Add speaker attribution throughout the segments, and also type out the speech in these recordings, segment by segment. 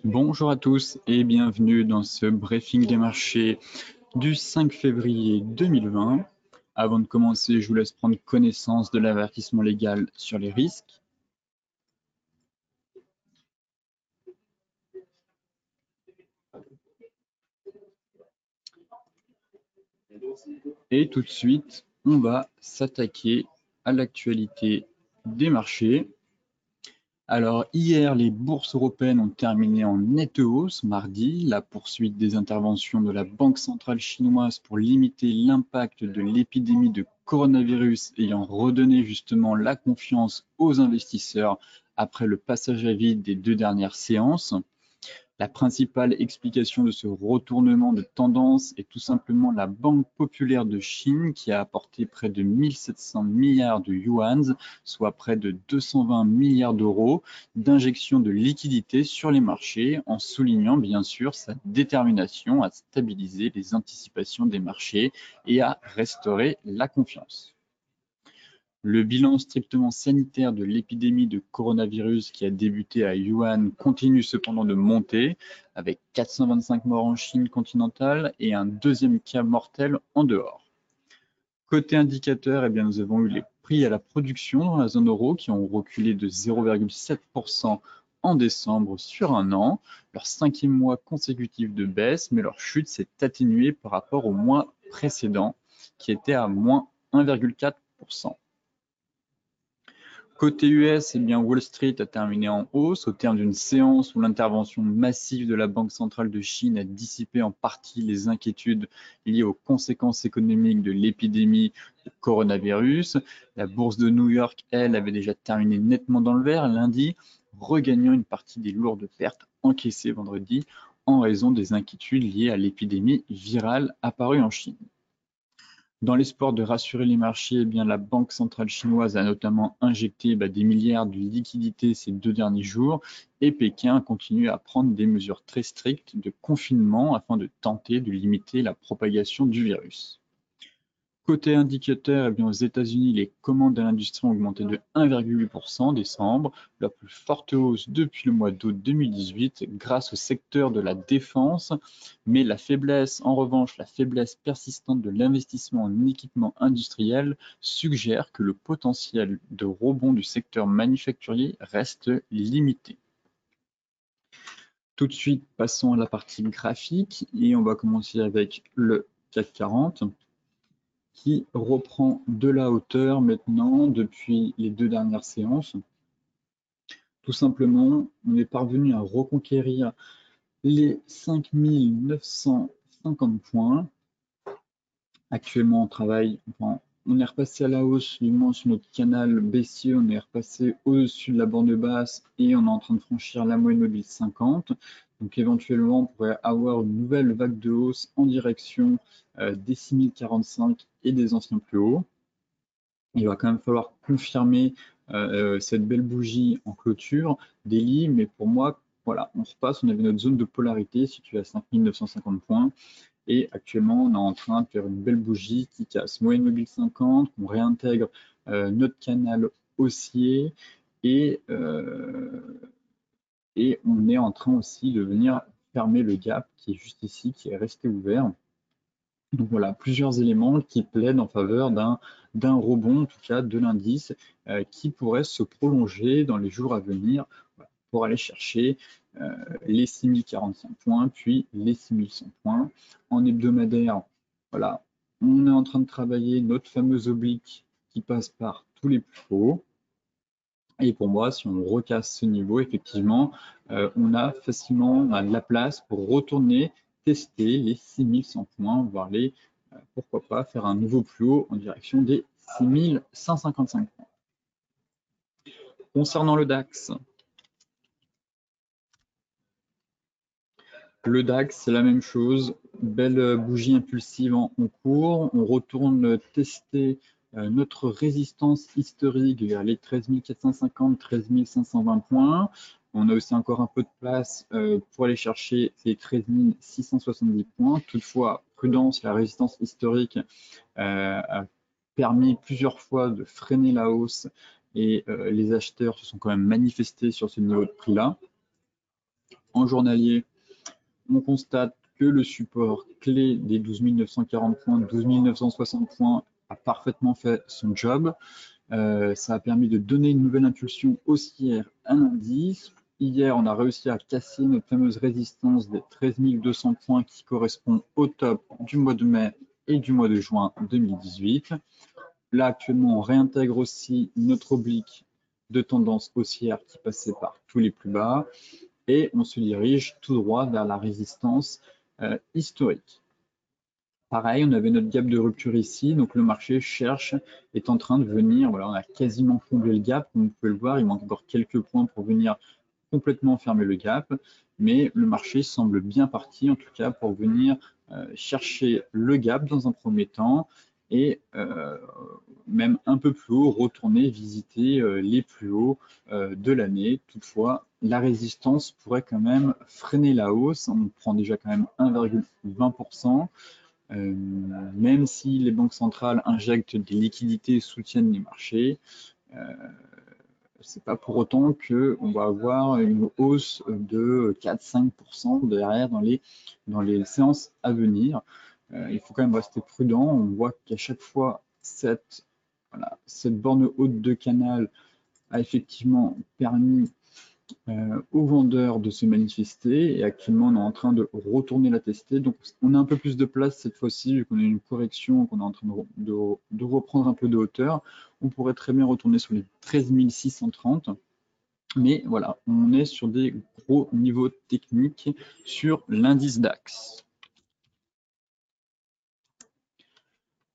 Speaker 1: Bonjour à tous et bienvenue dans ce briefing des marchés du 5 février 2020. Avant de commencer, je vous laisse prendre connaissance de l'avertissement légal sur les risques. Et tout de suite, on va s'attaquer à l'actualité des marchés. Alors hier, les bourses européennes ont terminé en nette hausse mardi, la poursuite des interventions de la Banque centrale chinoise pour limiter l'impact de l'épidémie de coronavirus ayant redonné justement la confiance aux investisseurs après le passage à vide des deux dernières séances. La principale explication de ce retournement de tendance est tout simplement la Banque populaire de Chine qui a apporté près de 1700 milliards de yuans, soit près de 220 milliards d'euros d'injection de liquidités sur les marchés, en soulignant bien sûr sa détermination à stabiliser les anticipations des marchés et à restaurer la confiance. Le bilan strictement sanitaire de l'épidémie de coronavirus qui a débuté à Wuhan continue cependant de monter, avec 425 morts en Chine continentale et un deuxième cas mortel en dehors. Côté indicateur, nous avons eu les prix à la production dans la zone euro qui ont reculé de 0,7% en décembre sur un an, leur cinquième mois consécutif de baisse, mais leur chute s'est atténuée par rapport au mois précédent qui était à moins 1,4%. Côté US, Wall Street a terminé en hausse au terme d'une séance où l'intervention massive de la Banque centrale de Chine a dissipé en partie les inquiétudes liées aux conséquences économiques de l'épidémie de coronavirus. La bourse de New York, elle, avait déjà terminé nettement dans le vert lundi, regagnant une partie des lourdes pertes encaissées vendredi en raison des inquiétudes liées à l'épidémie virale apparue en Chine. Dans l'espoir de rassurer les marchés, la Banque centrale chinoise a notamment injecté des milliards de liquidités ces 2 derniers jours et Pékin continue à prendre des mesures très strictes de confinement afin de tenter de limiter la propagation du virus. Côté indicateur, aux États-Unis, les commandes à l'industrie ont augmenté de 1,8% en décembre, la plus forte hausse depuis le mois d'août 2018 grâce au secteur de la défense. Mais la faiblesse persistante de l'investissement en équipement industriel suggère que le potentiel de rebond du secteur manufacturier reste limité. Tout de suite, passons à la partie graphique et on va commencer avec le CAC 40. Qui reprend de la hauteur maintenant depuis les 2 dernières séances. Tout simplement, on est parvenu à reconquérir les 5950 points. Actuellement, on travaille, on est repassé à la hausse, du moins sur notre canal baissier, on est repassé au-dessus de la bande basse et on est en train de franchir la moyenne mobile 50. Donc éventuellement, on pourrait avoir une nouvelle vague de hausse en direction des 6045 et des anciens plus hauts. Il va quand même falloir confirmer cette belle bougie en clôture daily, mais pour moi, voilà, on repasse, on avait notre zone de polarité située à 5950 points, et actuellement, on est en train de faire une belle bougie qui casse moyenne mobile 50, qu'on réintègre notre canal haussier, et on est en train aussi de venir fermer le gap qui est juste ici, qui est resté ouvert. Donc voilà, plusieurs éléments qui plaident en faveur d'un rebond, en tout cas de l'indice, qui pourrait se prolonger dans les jours à venir pour aller chercher les 6045 points, puis les 6100 points. En hebdomadaire, voilà, on est en train de travailler notre fameuse oblique qui passe par tous les plus hauts. Et pour moi, si on recasse ce niveau, effectivement, on a facilement de la place pour retourner tester les 6100 points, voire les, pourquoi pas, faire un nouveau plus haut en direction des 6155 points. Concernant le DAX, c'est la même chose, belle bougie impulsive en cours, on retourne tester notre résistance historique vers les 13 450, 13 520 points. On a aussi encore un peu de place pour aller chercher les 13 670 points. Toutefois, prudence, la résistance historique a permis plusieurs fois de freiner la hausse et les acheteurs se sont quand même manifestés sur ce niveau de prix-là. En journalier, on constate que le support clé des 12 940 points, 12 960 points a parfaitement fait son job. Ça a permis de donner une nouvelle impulsion haussière à l'indice. Hier, on a réussi à casser notre fameuse résistance des 13 200 points qui correspond au top du mois de mai et du mois de juin 2018. Là, actuellement, on réintègre aussi notre oblique de tendance haussière qui passait par tous les plus bas et on se dirige tout droit vers la résistance historique. Pareil, on avait notre gap de rupture ici, donc le marché cherche, est en train de venir, voilà, on a quasiment comblé le gap, comme vous pouvez le voir, il manque encore quelques points pour venir complètement fermer le gap, mais le marché semble bien parti, en tout cas pour venir chercher le gap dans un premier temps, et même un peu plus haut, retourner visiter les plus hauts de l'année. Toutefois, la résistance pourrait quand même freiner la hausse, on prend déjà quand même 1,20%. Même si les banques centrales injectent des liquidités et soutiennent les marchés, c'est pas pour autant qu'on va avoir une hausse de 4-5% derrière dans les séances à venir. Il faut quand même rester prudent. On voit qu'à chaque fois, cette borne haute de canal a effectivement permis aux vendeurs de se manifester et actuellement on est en train de retourner la tester, donc on a un peu plus de place cette fois-ci vu qu'on a une correction, qu'on est en train de reprendre un peu de hauteur. On pourrait très bien retourner sur les 13 630, mais voilà, on est sur des gros niveaux techniques sur l'indice DAX.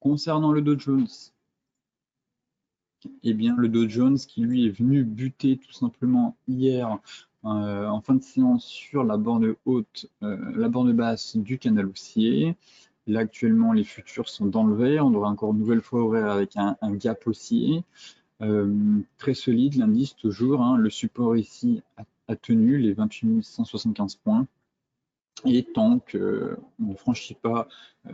Speaker 1: Concernant le Dow Jones, eh bien, le Dow Jones qui lui est venu buter tout simplement hier en fin de séance sur la borne haute, la borne basse du canal haussier. Là actuellement les futurs sont dans le vert, on aura encore une nouvelle fois ouvert avec un gap haussier. Très solide l'indice toujours, hein. Le support ici a tenu les 28 175 points. Et tant qu'on ne franchit pas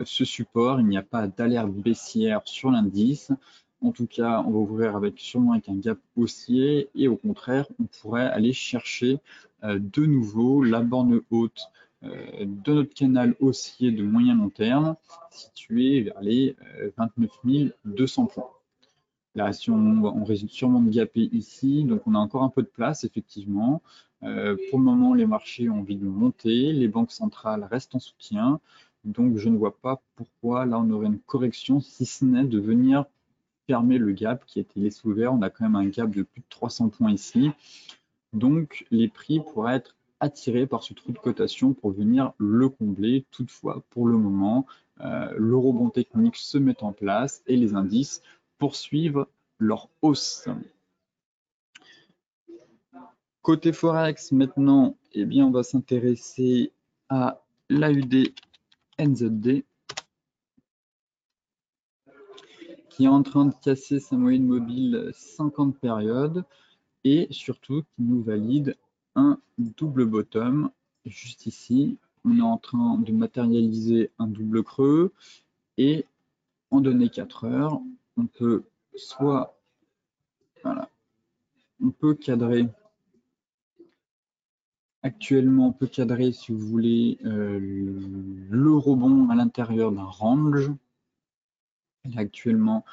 Speaker 1: ce support, il n'y a pas d'alerte baissière sur l'indice. En tout cas, on va ouvrir sûrement avec un gap haussier et au contraire, on pourrait aller chercher de nouveau la borne haute de notre canal haussier de moyen long terme, situé vers les 29 200 points. Là, si on risque sûrement de gaper ici, donc on a encore un peu de place, effectivement. Pour le moment, les marchés ont envie de monter, les banques centrales restent en soutien, donc je ne vois pas pourquoi là on aurait une correction, si ce n'est de venir fermer le gap qui a été laissé ouvert. On a quand même un gap de plus de 300 points ici, donc les prix pourraient être attirés par ce trou de cotation pour venir le combler. Toutefois, pour le moment, le rebond technique se met en place et les indices poursuivent leur hausse. Côté Forex, maintenant, eh bien, on va s'intéresser à l'AUD NZD qui est en train de casser sa moyenne mobile 50 périodes et surtout qui nous valide un double bottom juste ici. On est en train de matérialiser un double creux et en données 4 heures, on peut soit, voilà, on peut cadrer. Actuellement, on peut cadrer, si vous voulez, le rebond à l'intérieur d'un range. Là, actuellement,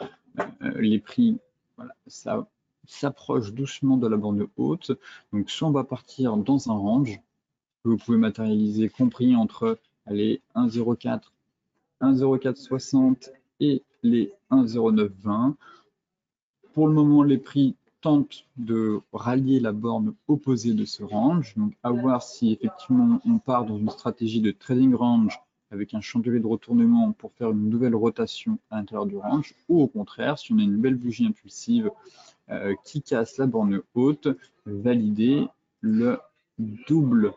Speaker 1: les prix, voilà, ça s'approche doucement de la borne haute. Donc, soit on va partir dans un range que vous pouvez matérialiser, compris entre les 1,04, 1,0460 et les 1,0920. Pour le moment, les prix tentent de rallier la borne opposée de ce range. Donc, à voir si effectivement on part dans une stratégie de trading range avec un chandelier de retournement pour faire une nouvelle rotation à l'intérieur du range, ou au contraire, si on a une belle bougie impulsive qui casse la borne haute, valider le double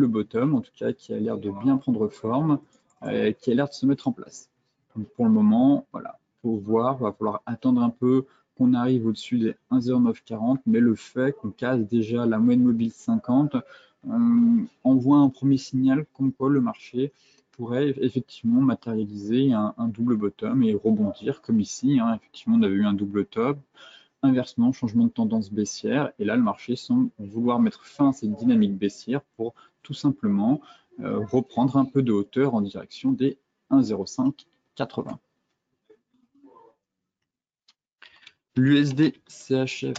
Speaker 1: bottom, en tout cas qui a l'air de bien prendre forme, qui a l'air de se mettre en place. Donc pour le moment, voilà, faut voir, il va falloir attendre un peu qu'on arrive au-dessus des 1,0940, mais le fait qu'on casse déjà la moyenne mobile 50 envoie un premier signal comme quoi le marché pourrait effectivement matérialiser un double bottom et rebondir comme ici. Hein, effectivement, on avait eu un double top, inversement, changement de tendance baissière. Et là, le marché semble vouloir mettre fin à cette dynamique baissière pour tout simplement reprendre un peu de hauteur en direction des 1,0580. L'USD CHF,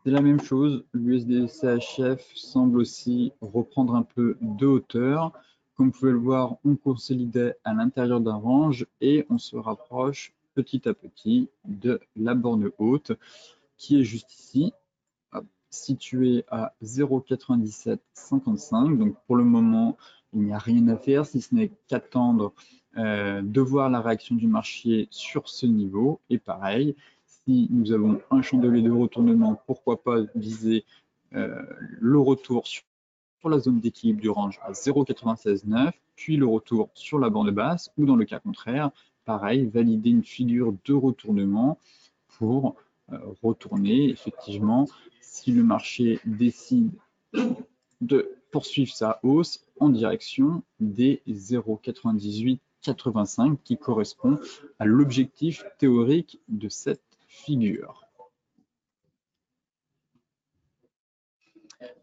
Speaker 1: c'est la même chose. L'USD CHF semble aussi reprendre un peu de hauteur. Comme vous pouvez le voir, on consolidait à l'intérieur d'un range et on se rapproche petit à petit de la borne haute qui est juste ici, située à 0,9755. Donc pour le moment, il n'y a rien à faire si ce n'est qu'attendre de voir la réaction du marché sur ce niveau. Et pareil, si nous avons un chandelier de retournement, pourquoi pas viser le retour sur la zone d'équilibre du range à 0,969, puis le retour sur la bande basse, ou dans le cas contraire, pareil, valider une figure de retournement pour retourner. Effectivement, si le marché décide de poursuivre sa hausse en direction des 0,9885 qui correspond à l'objectif théorique de cette figure.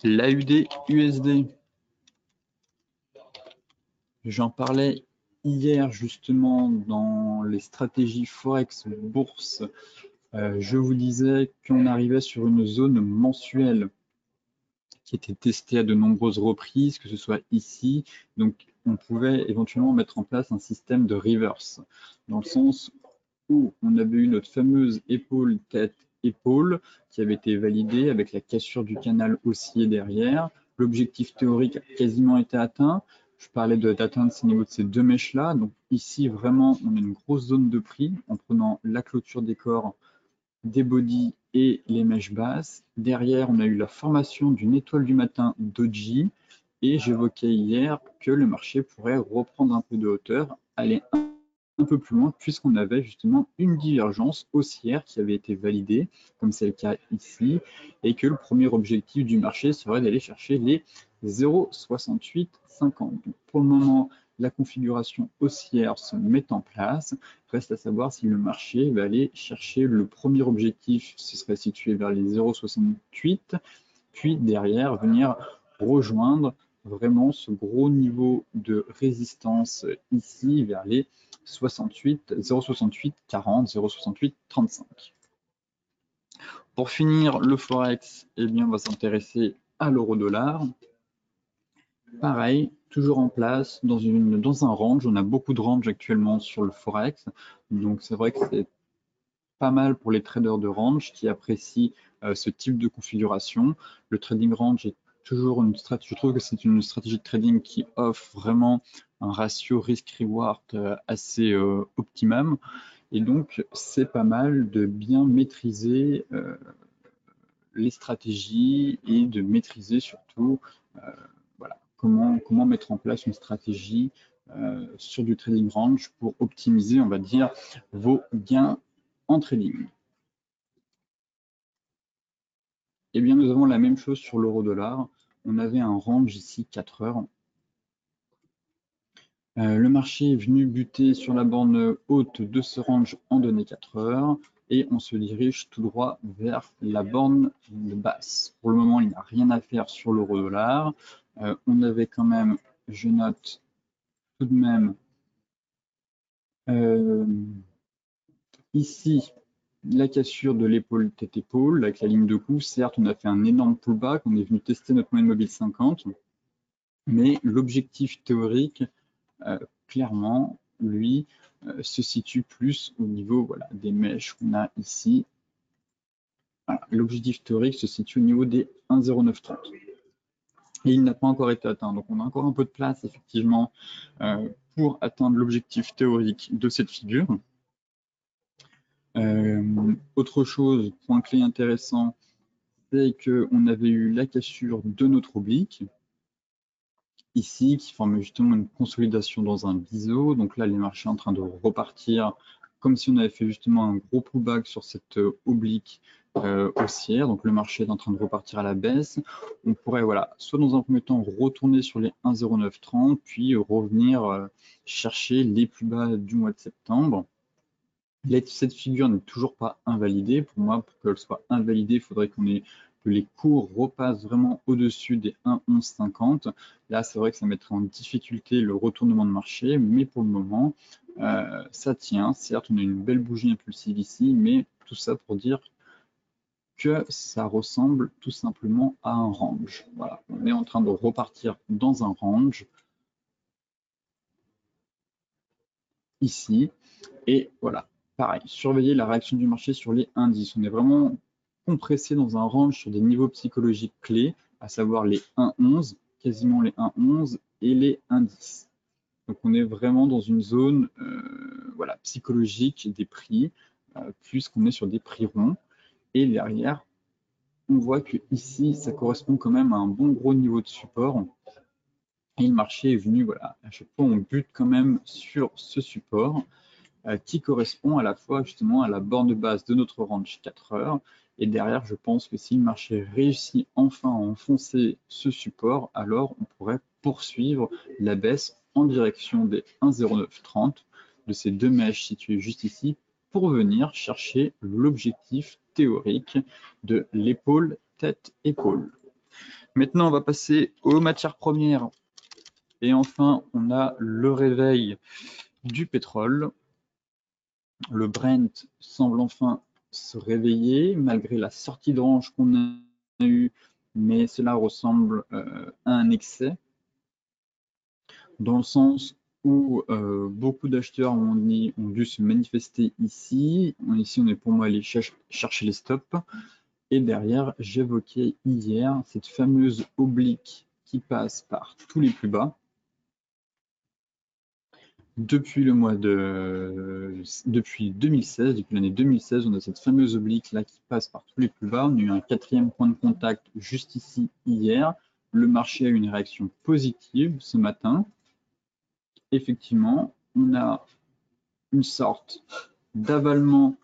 Speaker 1: L'AUD-USD, j'en parlais hier justement dans les stratégies Forex bourse. Je vous disais qu'on arrivait sur une zone mensuelle qui était testée à de nombreuses reprises, que ce soit ici. Donc, on pouvait éventuellement mettre en place un système de reverse, dans le sens où on avait eu notre fameuse épaule, tête, épaule, qui avait été validée avec la cassure du canal haussier derrière. L'objectif théorique a quasiment été atteint. Je parlais d'atteindre ces niveaux de ces deux mèches-là. Donc ici, vraiment, on a une grosse zone de prix en prenant la clôture des corps, des bodies et les mèches basses. Derrière, on a eu la formation d'une étoile du matin doji. Et j'évoquais hier que le marché pourrait reprendre un peu de hauteur, aller un peu plus loin, puisqu'on avait justement une divergence haussière qui avait été validée, comme c'est le cas ici, et que le premier objectif du marché serait d'aller chercher les 0,6850. Pour le moment, la configuration haussière se met en place. Reste à savoir si le marché va aller chercher le premier objectif, ce serait situé vers les 0,68, puis derrière venir rejoindre vraiment ce gros niveau de résistance ici vers les 0,68 40, 0,68 35. Pour finir, le Forex, eh bien, on va s'intéresser à l'euro-dollar. Pareil, toujours en place dans un range. On a beaucoup de range actuellement sur le Forex. Donc, c'est vrai que c'est pas mal pour les traders de range qui apprécient ce type de configuration. Le trading range est toujours une stratégie, je trouve que c'est une stratégie de trading qui offre vraiment un ratio risk-reward assez optimum. Et donc, c'est pas mal de bien maîtriser les stratégies et de maîtriser surtout voilà, comment mettre en place une stratégie sur du trading range pour optimiser, on va dire, vos gains en trading. Eh bien, nous avons la même chose sur l'euro-dollar. On avait un range ici 4 heures. Le marché est venu buter sur la borne haute de ce range en données 4 heures et on se dirige tout droit vers la borne basse. Pour le moment, il n'y a rien à faire sur l'euro-dollar. On avait quand même, je note tout de même, ici, la cassure de l'épaule tête-épaule avec la ligne de coup. Certes, on a fait un énorme pullback, on est venu tester notre moyenne mobile 50, mais l'objectif théorique, clairement, lui, se situe plus au niveau voilà, des mèches qu'on a ici. Voilà, l'objectif théorique se situe au niveau des 1,0930. Et il n'a pas encore été atteint. Donc on a encore un peu de place, effectivement, pour atteindre l'objectif théorique de cette figure. Autre chose, point clé intéressant, c'est qu'on avait eu la cassure de notre oblique, ici, qui forme justement une consolidation dans un biseau. Donc là, les marchés sont en train de repartir comme si on avait fait justement un gros pullback sur cette oblique haussière. Donc le marché est en train de repartir à la baisse. On pourrait, voilà, soit dans un premier temps retourner sur les 1,0930, puis revenir chercher les plus bas du mois de septembre. Cette figure n'est toujours pas invalidée. Pour moi, pour qu'elle soit invalidée, il faudrait que les cours repassent vraiment au-dessus des 1,1150. Là, c'est vrai que ça mettrait en difficulté le retournement de marché, mais pour le moment, ça tient. Certes, on a une belle bougie impulsive ici, mais tout ça pour dire que ça ressemble tout simplement à un range. Voilà, on est en train de repartir dans un range ici. Et voilà, pareil, surveiller la réaction du marché sur les indices. On est vraiment compressé dans un range sur des niveaux psychologiques clés, à savoir les 1,11, quasiment les 1,11 et les indices. Donc on est vraiment dans une zone voilà, psychologique des prix, puisqu'on est sur des prix ronds. Et derrière, on voit que ici, ça correspond quand même à un bon gros niveau de support. Et le marché est venu, voilà, à chaque fois, on bute quand même sur ce support qui correspond à la fois justement à la borne de base de notre range 4 heures. Et derrière, je pense que si le marché réussit enfin à enfoncer ce support, alors on pourrait poursuivre la baisse en direction des 1,0930 de ces deux mèches situées juste ici pour venir chercher l'objectif théorique de l'épaule tête-épaule. Maintenant, on va passer aux matières premières. Et enfin, on a le réveil du pétrole. Le Brent semble enfin se réveiller malgré la sortie de range qu'on a eue, mais cela ressemble à un excès, dans le sens où beaucoup d'acheteurs ont dû se manifester ici. Ici, on est pour moi allé chercher les stops. Et derrière, j'évoquais hier cette fameuse oblique qui passe par tous les plus bas. Depuis depuis 2016, depuis l'année 2016, on a cette fameuse oblique là qui passe par tous les plus bas. On a eu un quatrième point de contact juste ici hier. Le marché a eu une réaction positive ce matin. Effectivement, on a une sorte d'avalement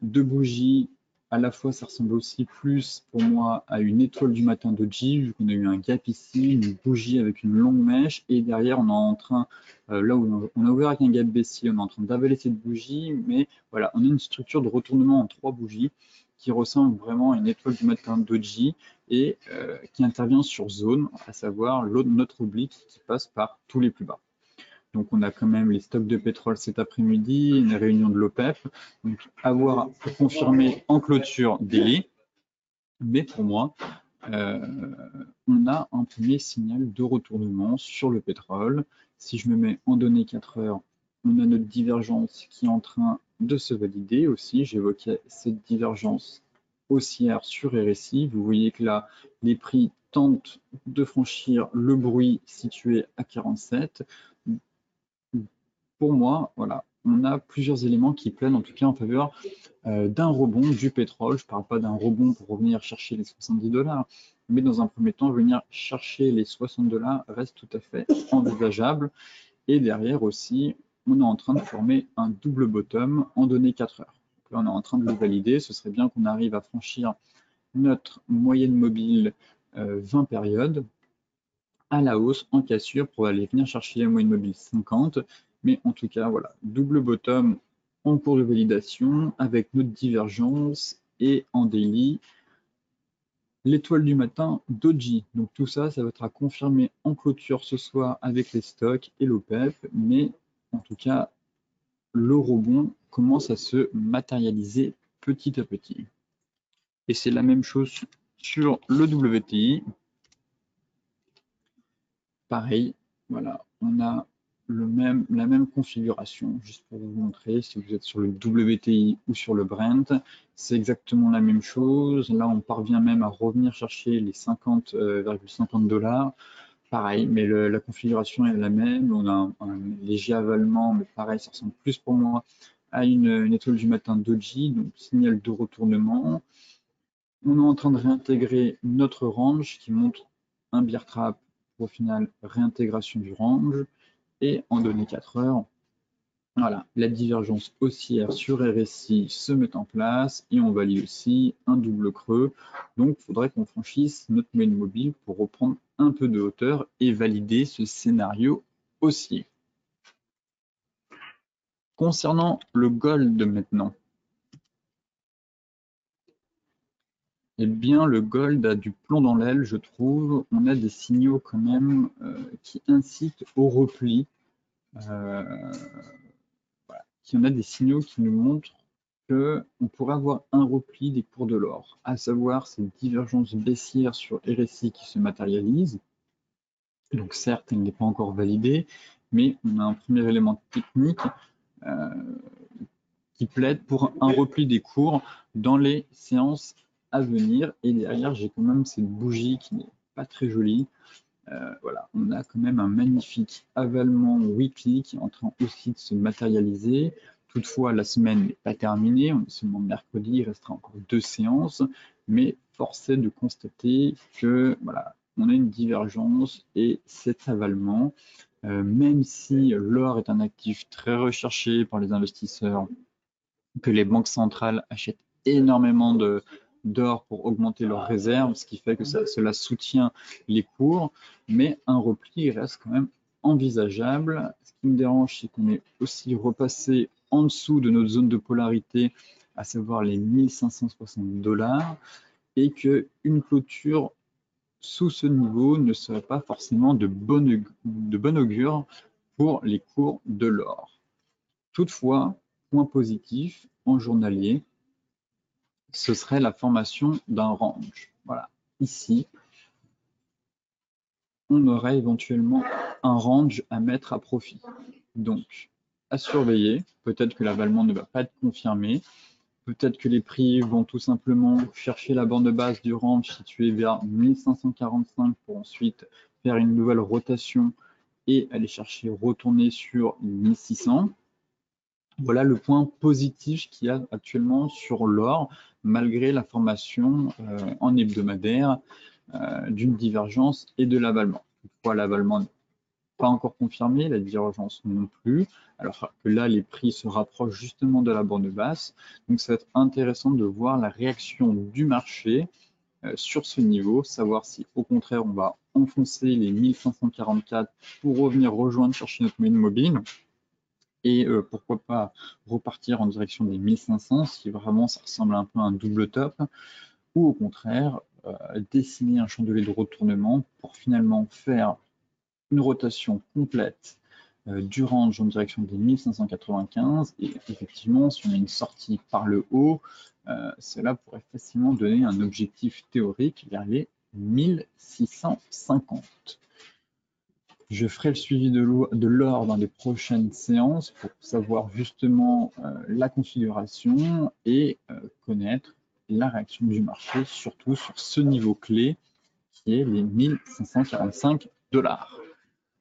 Speaker 1: de bougies. À la fois, ça ressemble aussi plus pour moi à une étoile du matin Doji, vu qu'on a eu un gap ici, une bougie avec une longue mèche, et derrière, on est en train, là où on a ouvert avec un gap baissier, on est en train d'avaler cette bougie, mais voilà, on a une structure de retournement en 3 bougies qui ressemble vraiment à une étoile du matin Doji et qui intervient sur zone, à savoir notre oblique qui passe par tous les plus bas. Donc on a quand même les stocks de pétrole cet après-midi, une réunion de l'OPEP. Donc à voir pour confirmer en clôture daily. Mais pour moi, on a un premier signal de retournement sur le pétrole. Si je me mets en données 4 heures, on a notre divergence qui est en train de se valider aussi. J'évoquais cette divergence haussière sur RSI. Vous voyez que là, les prix tentent de franchir le bruit situé à 47. Pour moi, voilà, on a plusieurs éléments qui plaident en tout cas en faveur d'un rebond du pétrole. Je ne parle pas d'un rebond pour revenir chercher les 70 $, mais dans un premier temps, venir chercher les 60 $ reste tout à fait envisageable. Et derrière aussi, on est en train de former un double bottom en données 4 heures. Donc là, on est en train de le valider. Ce serait bien qu'on arrive à franchir notre moyenne mobile 20 périodes à la hausse en cassure pour aller venir chercher la moyenne mobile 50. Mais en tout cas, voilà, double bottom en cours de validation avec notre divergence et en daily, l'étoile du matin Doji. Donc tout ça, ça va être à confirmer en clôture ce soir avec les stocks et l'OPEP. Mais en tout cas, le rebond commence à se matérialiser petit à petit. Et c'est la même chose sur le WTI. Pareil, voilà, on a la même configuration, juste pour vous montrer, si vous êtes sur le WTI ou sur le Brent, c'est exactement la même chose. Là, on parvient même à revenir chercher les 50,50 $. Pareil, mais la configuration est la même. On a un léger avalement, mais pareil, ça ressemble plus pour moi à une étoile du matin Doji, donc signal de retournement. On est en train de réintégrer notre range qui montre un bear trap pour au final réintégration du range. Et en données 4 heures, voilà, la divergence haussière sur RSI se met en place et on valide aussi un double creux. Donc il faudrait qu'on franchisse notre moyenne mobile pour reprendre un peu de hauteur et valider ce scénario haussier. Concernant le gold maintenant, eh bien, le gold a du plomb dans l'aile, je trouve. On a des signaux quand même qui incitent au repli. On a des signaux qui nous montrent qu'on pourrait avoir un repli des cours de l'or, à savoir cette divergence baissière sur RSI qui se matérialise. Donc certes, elle n'est pas encore validée, mais on a un premier élément technique qui plaide pour un repli des cours dans les séances à venir. Et derrière, j'ai quand même cette bougie qui n'est pas très jolie. Voilà, on a quand même un magnifique avalement weekly qui est en train aussi de se matérialiser. Toutefois, la semaine n'est pas terminée, on est seulement mercredi, il restera encore 2 séances, mais force est de constater que voilà, on a une divergence et cet avalement, même si l'or est un actif très recherché par les investisseurs, que les banques centrales achètent énormément d'or pour augmenter leurs réserves, ce qui fait que cela soutient les cours, mais un repli reste quand même envisageable. Ce qui me dérange, c'est qu'on est aussi repassé en dessous de notre zone de polarité, à savoir les 1560 $, et qu'une clôture sous ce niveau ne serait pas forcément de bon augure pour les cours de l'or. Toutefois, point positif en journalier, ce serait la formation d'un range. Voilà, ici, on aurait éventuellement un range à mettre à profit. Donc, à surveiller, peut-être que l'avalement ne va pas être confirmé, peut-être que les prix vont tout simplement chercher la bande basse du range située vers 1545 pour ensuite faire une nouvelle rotation et aller chercher, retourner sur 1600. Voilà le point positif qu'il y a actuellement sur l'or, malgré la formation en hebdomadaire d'une divergence et de l'avalement. Toutefois, l'avalement n'est pas encore confirmé, la divergence non plus, alors que là, les prix se rapprochent justement de la bande basse. Donc, ça va être intéressant de voir la réaction du marché sur ce niveau, savoir si au contraire, on va enfoncer les 1544 pour revenir rejoindre, chercher notre moyenne mobile. Et pourquoi pas repartir en direction des 1500 si vraiment ça ressemble un peu à un double top, ou au contraire dessiner un chandelier de retournement pour finalement faire une rotation complète du range en direction des 1595 et effectivement si on a une sortie par le haut, cela pourrait facilement donner un objectif théorique vers les 1650. Je ferai le suivi de l'or dans les prochaines séances pour savoir justement la configuration et connaître la réaction du marché, surtout sur ce niveau clé qui est les 1545 $.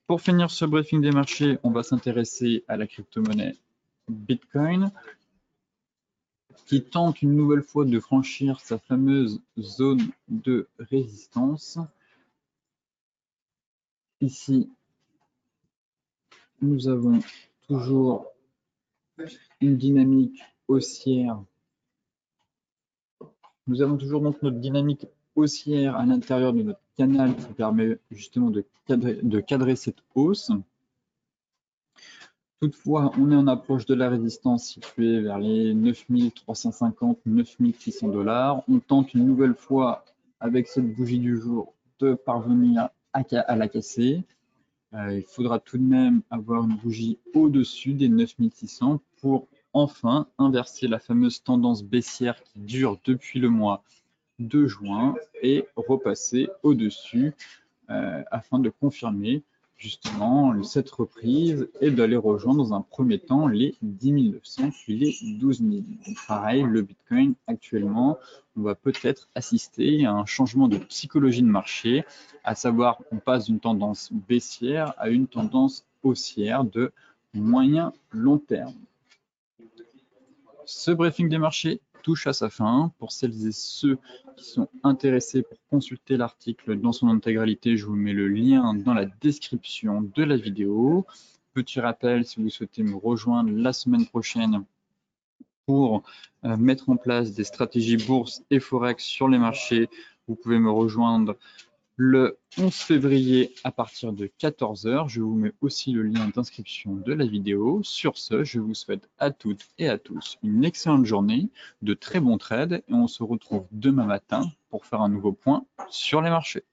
Speaker 1: Pour finir ce briefing des marchés, on va s'intéresser à la crypto-monnaie Bitcoin qui tente une nouvelle fois de franchir sa fameuse zone de résistance. Ici, nous avons toujours une dynamique haussière. Nous avons toujours donc notre dynamique haussière à l'intérieur de notre canal qui permet justement de cadrer cette hausse. Toutefois, on est en approche de la résistance située vers les 9350, 9600 $. On tente une nouvelle fois avec cette bougie du jour de parvenir à la casser. Il faudra tout de même avoir une bougie au-dessus des 9600 pour enfin inverser la fameuse tendance baissière qui dure depuis le mois de juin et repasser au-dessus afin de confirmer justement cette reprise et d'aller rejoindre dans un premier temps les 10 900 puis les 12 000. Donc pareil, le Bitcoin actuellement, on va peut-être assister à un changement de psychologie de marché, à savoir qu'on passe d'une tendance baissière à une tendance haussière de moyen long terme. Ce briefing des marchés touche à sa fin. Pour celles et ceux qui sont intéressés pour consulter l'article dans son intégralité, je vous mets le lien dans la description de la vidéo. Petit rappel, si vous souhaitez me rejoindre la semaine prochaine pour mettre en place des stratégies bourse et forex sur les marchés, vous pouvez me rejoindre le 11 février à partir de 14 h. Je vous mets aussi le lien d'inscription de la vidéo. Sur ce, je vous souhaite à toutes et à tous une excellente journée, de très bons trades et on se retrouve demain matin pour faire un nouveau point sur les marchés.